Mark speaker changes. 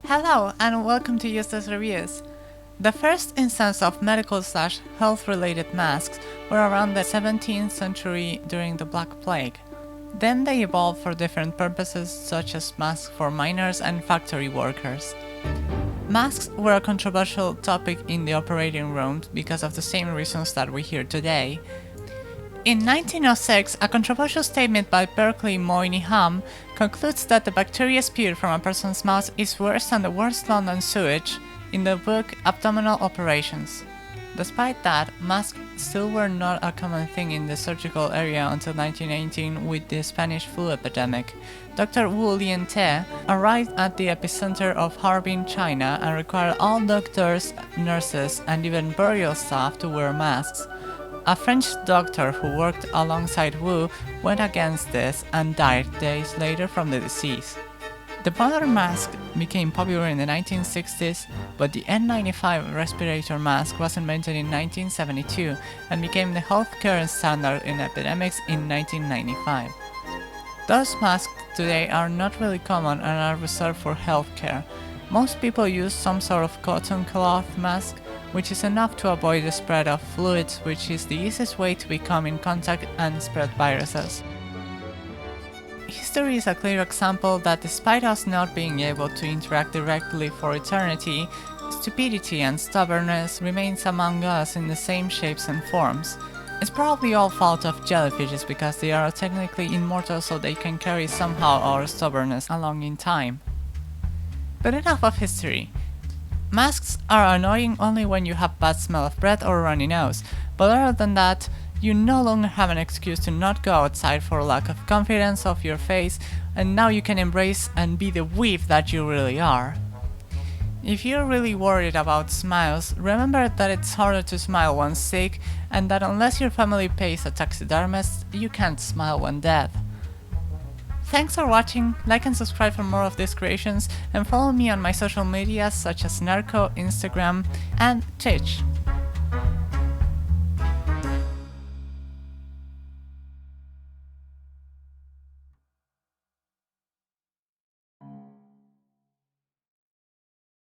Speaker 1: Hello and welcome to Eustace Reviews. The first instance of medical/health related masks were around the 17th century during the Black Plague. Then they evolved for different purposes such as masks for miners and factory workers. Masks were a controversial topic in the operating rooms because of the same reasons that we hear today. In 1906, a controversial statement by Berkeley Moynihan concludes that the bacteria spewed from a person's mouth is worse than the worst London sewage in the book Abdominal Operations. Despite that, masks still were not a common thing in the surgical area until 1918 with the Spanish flu epidemic. Dr. Wu Liante arrived at the epicenter of Harbin, China and required all doctors, nurses, and even burial staff to wear masks. A French doctor who worked alongside Wu went against this and died days later from the disease. The modern mask became popular in the 1960s, but the N95 respirator mask was invented in 1972 and became the healthcare standard in epidemics in 1995. Those masks today are not really common and are reserved for healthcare. Most people use some sort of cotton cloth mask, which is enough to avoid the spread of fluids, which is the easiest way to become in contact and spread viruses. History is a clear example that despite us not being able to interact directly for eternity, stupidity and stubbornness remains among us in the same shapes and forms. It's probably all fault of jellyfishes because they are technically immortal, so they can carry somehow our stubbornness along in time. But enough of history. Masks are annoying only when you have bad smell of breath or runny nose, but other than that, you no longer have an excuse to not go outside for lack of confidence of your face, and now you can embrace and be the weeb that you really are. If you're really worried about smiles, remember that it's harder to smile when sick, and that unless your family pays a taxidermist, you can't smile when dead. Thanks for watching, like and subscribe for more of these creations, and follow me on my social medias such as Narco, Instagram, and Twitch.